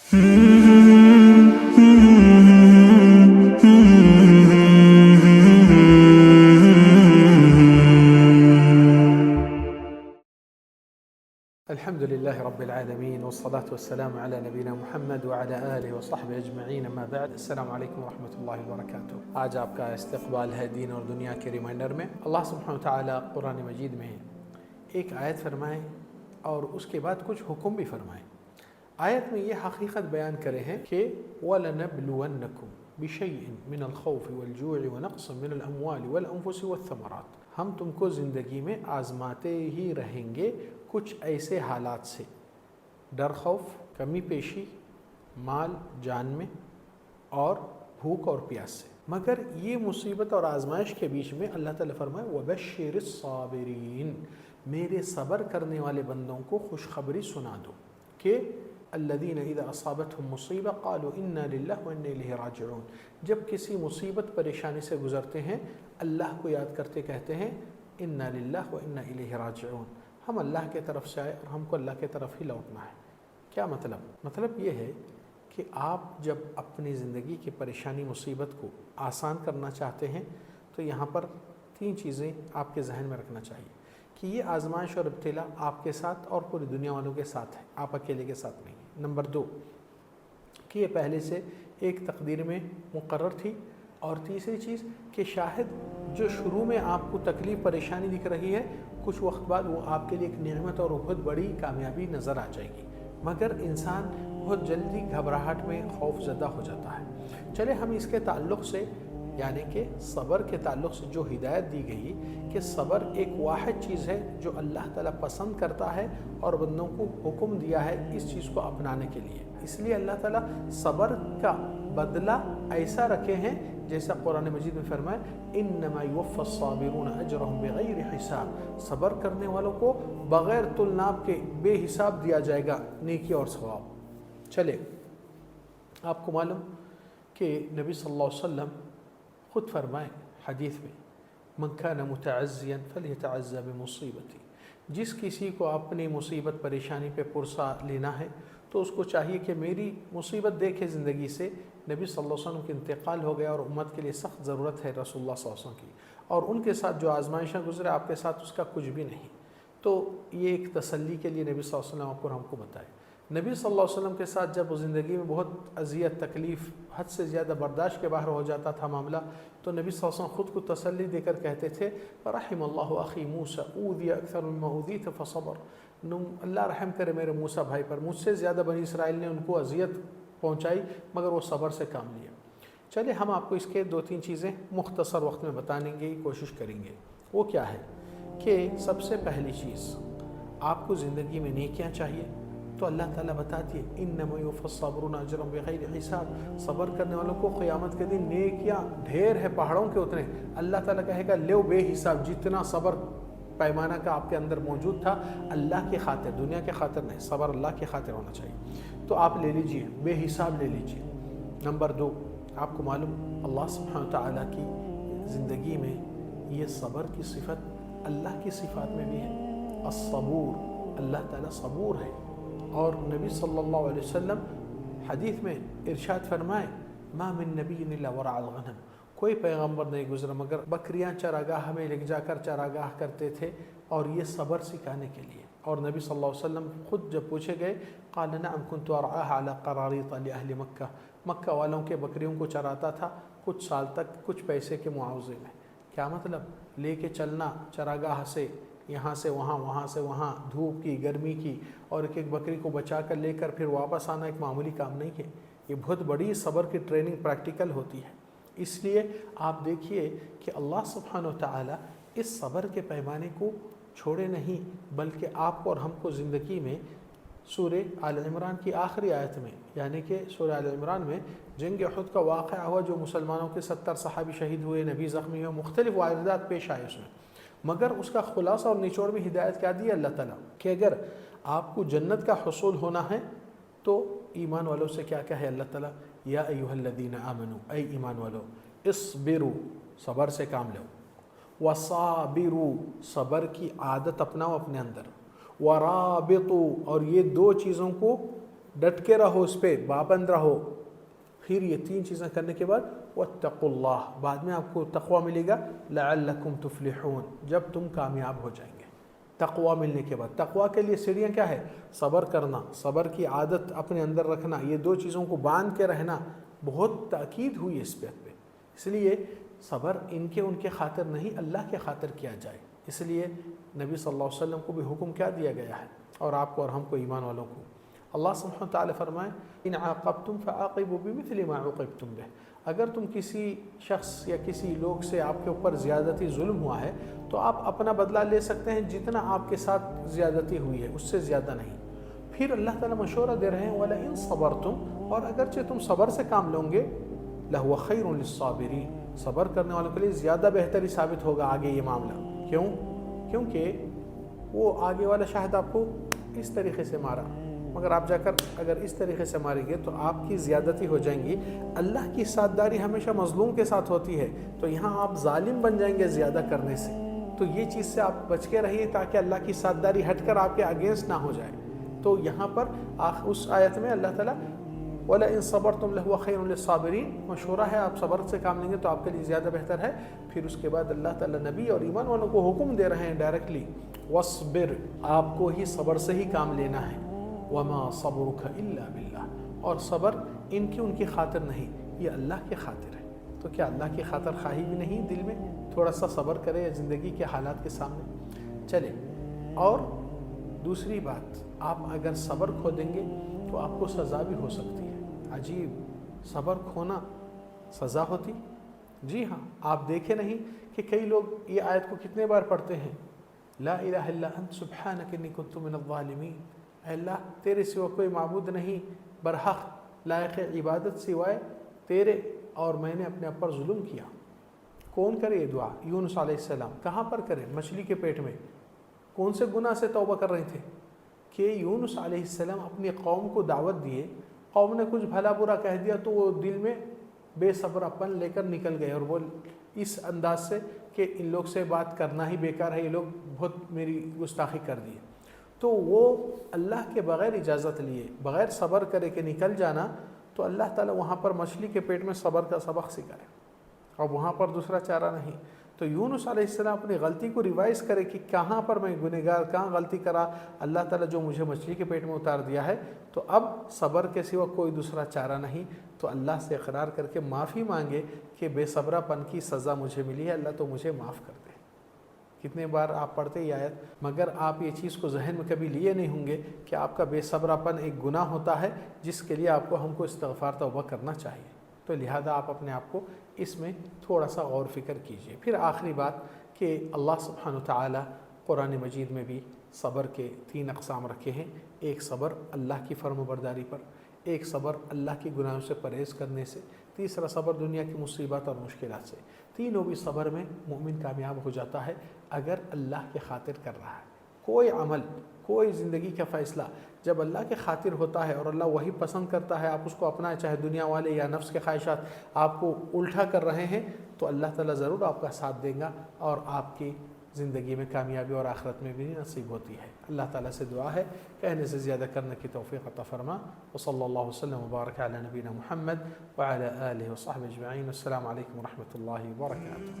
الحمد لله رب العالمين والصلاة والسلام على نبينا محمد وعلى آله وصحبه اجمعین اما بعد السلام علیکم ورحمۃ اللہ وبرکاتہ۔ آج آپ کا استقبال ہے دین اور دنیا کے ریمائنڈر میں۔ اللہ سبحانہ وتعالی قرآن مجید میں ایک آیت فرمائیں اور اس کے بعد کچھ حکم بھی فرمائیں۔ آیت میں یہ حقیقت بیان کرے ہیں کہ وَلَنَبْلُوَنَّكُمْ بِشَيْءٍ مِّنَ الْخَوْفِ وَالْجُوعِ وَنَقْصٍ مِّنَ الْأَمْوَالِ وَالْأَنفُسِ وَالثَّمَرَاتِ، ہم تم کو زندگی میں آزماتے ہی رہیں گے کچھ ایسے حالات سے، ڈر خوف، کمی پیشی، مال جان میں اور بھوک اور پیاس سے، مگر یہ مصیبت اور آزمائش کے بیچ میں اللہ تعالیٰ فرمائے وَبَشِّرِ الصَّابِرِينَ، میرے صبر کرنے والے بندوں کو خوشخبری سنا دو کہ الذین اذا اصابتهم مصیبہ قالوا انا للہ وانا الیہ راجعون، جب کسی مصیبت پریشانی سے گزرتے ہیں اللہ کو یاد کرتے کہتے ہیں انا للہ وانا الیہ راجعون، ہم اللہ کے طرف سے آئے اور ہم کو اللہ کے طرف ہی لوٹنا ہے۔ کیا مطلب یہ ہے کہ آپ جب اپنی زندگی کی پریشانی مصیبت کو آسان کرنا چاہتے ہیں تو یہاں پر 3 چیزیں آپ کے ذہن میں رکھنا چاہیے کہ یہ آزمائش اور ابتلا آپ کے ساتھ اور پوری دنیا والوں کے ساتھ ہے، آپ اکیلے کے ساتھ نہیں۔ نمبر 2 کہ یہ پہلے سے ایک تقدیر میں مقرر تھی، اور تیسری چیز کہ شاہد جو شروع میں آپ کو تکلیف پریشانی دکھ رہی ہے کچھ وقت بعد وہ آپ کے لیے ایک نعمت اور بہت بڑی کامیابی نظر آ جائے گی، مگر انسان بہت جلدی گھبراہٹ میں خوف زدہ ہو جاتا ہے۔ چلے ہم اس کے تعلق سے یعنی کہ صبر کے تعلق سے جو ہدایت دی گئی کہ صبر ایک واحد چیز ہے جو اللہ تعالیٰ پسند کرتا ہے اور بندوں کو حکم دیا ہے اس چیز کو اپنانے کے لیے، اس لیے اللہ تعالیٰ صبر کا بدلہ ایسا رکھے ہیں جیسا قرآن مجید میں فرمائے انما یوفی الصابرون اجرهم بغیر حساب، صبر کرنے والوں کو بغیر تل ناپ کے بے حساب دیا جائے گا نیکی اور ثواب۔ چلے آپ کو معلوم کہ نبی صلی اللہ علیہ وسلم خود فرمائیں حدیث میں من کان متعزیا فلیتعزا بمصیبتی، جس کسی کو اپنی مصیبت پریشانی پہ پرسہ لینا ہے تو اس کو چاہیے کہ میری مصیبت دیکھے زندگی سے نبی صلی اللہ علیہ وسلم کے انتقال ہو گیا اور امت کے لیے سخت ضرورت ہے رسول اللہ صلی اللہ علیہ وسلم کی، اور ان کے ساتھ جو آزمائشیں گزرے آپ کے ساتھ اس کا کچھ بھی نہیں، تو یہ ایک تسلی کے لیے نبی صلی اللہ علیہ وسلم آپ کو ہم کو بتائے۔ نبی صلی اللہ علیہ وسلم کے ساتھ جب وہ زندگی میں بہت اذیت تکلیف حد سے زیادہ برداشت کے باہر ہو جاتا تھا معاملہ، تو نبی صلی اللہ علیہ وسلم خود کو تسلی دے کر کہتے تھے رحم اللہ اخی موسیٰ اوذی اکثر مما اوذیت فصبر، اللہ رحم کرے میرے موسیٰ بھائی پر، مجھ سے زیادہ بنی اسرائیل نے ان کو اذیت پہنچائی مگر وہ صبر سے کام لیا۔ چلے ہم آپ کو اس کے 2-3 چیزیں مختصر وقت میں بتانے کی کوشش کریں گے۔ وہ کیا ہے کہ سب سے پہلی چیز آپ کو زندگی میں نیکیاں چاہیے تو اللہ تعالیٰ بتاتی ہے انما یوفی الصابرون اجرهم بغیر حساب، صبر کرنے والوں کو قیامت کے دن نیکیاں ڈھیر ہے پہاڑوں کے اتنے، اللہ تعالیٰ کہے گا لو بے حساب، جتنا صبر پیمانہ کا آپ کے اندر موجود تھا اللہ کی خاطر، دنیا کے خاطر نہیں، صبر اللہ کی خاطر ہونا چاہیے، تو آپ لے لیجئے بے حساب لے لیجئے۔ نمبر 2 آپ کو معلوم اللہ سبحانہ وتعالیٰ کی زندگی میں یہ صبر کی صفت اللہ کی صفات میں بھی ہے، الصبور، اللہ تعالیٰ صبور ہے، اور نبی صلی اللہ علیہ وسلم حدیث میں ارشاد فرمائے ما من نبی الا ورع الغنم، کوئی پیغمبر نہیں گزرا مگر بکریاں چراگاہ میں لے جا کر چراگاہ کرتے تھے، اور یہ صبر سکھانے کے لیے۔ اور نبی صلی اللہ علیہ وسلم خود جب پوچھے گئے قال نعم كنت ارعاها على قراريط لاهل مکہ، مکہ والوں کے بکریوں کو چراتا تھا کچھ سال تک کچھ پیسے کے معاوضے میں۔ کیا مطلب؟ لے کے چلنا چراگاہ سے یہاں سے وہاں، وہاں سے وہاں، دھوپ کی گرمی کی، اور ایک ایک بکری کو بچا کر لے کر پھر واپس آنا ایک معمولی کام نہیں ہے، یہ بہت بڑی صبر کی ٹریننگ پریکٹیکل ہوتی ہے۔ اس لیے آپ دیکھیے کہ اللہ سبحانہ وتعالی اس صبر کے پیمانے کو چھوڑے نہیں، بلکہ آپ کو اور ہم کو زندگی میں سورہ آل عمران کی آخری آیت میں یعنی کہ سورہ آل عمران میں جنگ احد کا واقعہ ہوا، جو مسلمانوں کے 70 صحابی شہید ہوئے، نبی زخمی ہوئے، مختلف واردات پیش آئے اس میں، مگر اس کا خلاصہ اور نچوڑ میں ہدایت کیا دی اللہ تعالیٰ کہ اگر آپ کو جنت کا حصول ہونا ہے تو ایمان والوں سے کیا کہے اللہ تعالیٰ یا ایھا الذین آمنوا، اے ایمان والو، اصبروا، صبر سے کام لو، وصابروا، صبر کی عادت اپناؤ اپنے اندر، ورابطوا، اور یہ 2 چیزوں کو ڈٹ کے رہو اس پہ، پابند رہو. پھر یہ 3 چیزیں کرنے کے بعد واتقوا اللہ، بعد میں آپ کو تقوی ملے گا، لعلکم تفلحون، جب تم کامیاب ہو جائیں گے. تقوی ملنے کے بعد، تقوی کے لیے سیڑھیاں کیا ہے؟ صبر کرنا، صبر کی عادت اپنے اندر رکھنا، یہ 2 چیزوں کو باندھ کے رہنا. بہت تاکید ہوئی اس بات پہ. اس لیے صبر ان کے خاطر نہیں، اللہ کے خاطر کیا جائے. اس لیے نبی صلی اللہ علیہ وسلم کو بھی حکم کیا دیا گیا ہے، اور آپ کو اور ہم کو ایمان والوں کو. اللہ سبحانہ وتعالی فرمائے ان عاقبتم فعاقبوا بمثل ما عوقبتم به. اگر تم کسی شخص یا کسی لوگ سے آپ کے اوپر زیادتی ظلم ہوا ہے تو آپ اپنا بدلہ لے سکتے ہیں جتنا آپ کے ساتھ زیادتی ہوئی ہے، اس سے زیادہ نہیں. پھر اللہ تعالیٰ مشورہ دے رہے ہیں وَلَئِن صَبَرْتُمْ، اور اگرچہ تم صبر سے کام لوں گے، لَهُوَ خَيْرٌ لِلصَّابِرِينَ، صبر کرنے والوں کے لیے زیادہ بہتری ثابت ہوگا آگے یہ معاملہ. کیونکہ وہ آگے والا شاہد آپ کو اس طریقے سے مارا، مگر آپ جا کر اگر اس طریقے سے ماریں گے تو آپ کی زیادتی ہو جائیں گی. اللہ کی ساتھ-داری ہمیشہ مظلوم کے ساتھ ہوتی ہے، تو یہاں آپ ظالم بن جائیں گے زیادہ کرنے سے. تو یہ چیز سے آپ بچ کے رہیے تاکہ اللہ کی ساتھ-داری ہٹ کر آپ کے اگینسٹ نہ ہو جائے. تو یہاں پر اس آیت میں اللہ تعالیٰ وَلَئِن صَبَرْتُمْ لَهُوَ خَيْرٌ لِلصَّابِرِينَ، مشورہ ہے آپ صبر سے کام لیں گے تو آپ کے لیے زیادہ بہتر ہے. پھر اس کے بعد اللہ تعالیٰ نبی اور ایمان والوں کو حکم دے رہے ہیں ڈائریکٹلی وَاصْبِرْ، آپ کو ہی صبر سے ہی کام لینا ہے. وَمَا صَبْرُكَ إِلَّا بِاللَّهِ، اور صبر ان کی خاطر نہیں، یہ اللہ کے خاطر ہے. تو کیا اللہ کی خاطر خواہی بھی نہیں دل میں؟ تھوڑا سا صبر کرے زندگی کے حالات کے سامنے چلے. اور دوسری بات، آپ اگر صبر کھو دیں گے تو آپ کو سزا بھی ہو سکتی ہے. عجیب، صبر کھونا سزا ہوتی؟ جی ہاں، آپ دیکھے نہیں کہ کئی لوگ یہ آیت کو کتنے بار پڑھتے ہیں، لا الہ الا انت سبحانک انی کنت من الظالمین. اے اللہ، تیرے سوا کوئی معبود نہیں برحق لائق عبادت سوائے تیرے، اور میں نے اپنے اوپر ظلم کیا. کون کرے یہ دعا؟ یونس علیہ السلام. کہاں پر کرے؟ مچھلی کے پیٹ میں. کون سے گناہ سے توبہ کر رہے تھے کہ یونس علیہ السلام اپنی قوم کو دعوت دیے، قوم نے کچھ بھلا برا کہہ دیا تو وہ دل میں بے صبر اپن لے کر نکل گئے، اور وہ اس انداز سے کہ ان لوگ سے بات کرنا ہی بیکار ہے، یہ لوگ بہت میری گستاخی کر دی. تو وہ اللہ کے بغیر اجازت لیے، بغیر صبر کرے کہ نکل جانا، تو اللہ تعالیٰ وہاں پر مچھلی کے پیٹ میں صبر کا سبق سکھائے، اور وہاں پر دوسرا چارہ نہیں. تو یونس علیہ السلام اپنی غلطی کو ریوائز کرے کہ کہاں پر میں گنہگار، کہاں غلطی کرا، اللہ تعالیٰ جو مجھے مچھلی کے پیٹ میں اتار دیا ہے، تو اب صبر کے سوا کوئی دوسرا چارہ نہیں. تو اللہ سے اقرار کر کے معافی مانگے کہ بے صبرا پن کی سزا مجھے ملی ہے، اللہ تو مجھے معاف کر دے. کتنے بار آپ پڑھتے یہ آیت، مگر آپ یہ چیز کو ذہن میں کبھی لیے نہیں ہوں گے کہ آپ کا بے صبرا پن ایک گناہ ہوتا ہے جس کے لیے ہم کو استغفار توبہ کرنا چاہیے. تو لہذا آپ اپنے آپ کو اس میں تھوڑا سا غور فکر کیجئے. پھر آخری بات کہ اللہ سبحانہ وتعالی قرآن مجید میں بھی صبر کے 3 اقسام رکھے ہیں. ایک صبر اللہ کی فرم برداری پر، ایک صبر اللہ کی گناہوں سے پرہیز کرنے سے، تیسرا صبر دنیا کی مصیبات اور مشکلات سے. تینوں بھی صبر میں مومن کامیاب ہو جاتا ہے اگر اللہ کے خاطر کر رہا ہے. کوئی عمل، کوئی زندگی کا فیصلہ جب اللہ کے خاطر ہوتا ہے اور اللہ وہی پسند کرتا ہے، آپ اس کو اپنائیں، چاہے دنیا والے یا نفس کے خواہشات آپ کو الٹا کر رہے ہیں، تو اللہ تعالیٰ ضرور آپ کا ساتھ دے گا اور آپ کی زندگی میں کامیابی اور آخرت میں بھی نصیب ہوتی ہے. اللہ تعالیٰ سے دعا ہے کہنے سے زیادہ کرنے کی توفیق عطا فرما. وصلی اللہ وسلم وبارک علی نبینا محمد وعلی آلہ وصحبہ اجمعین. السلام علیکم ورحمۃ اللہ وبرکاتہ.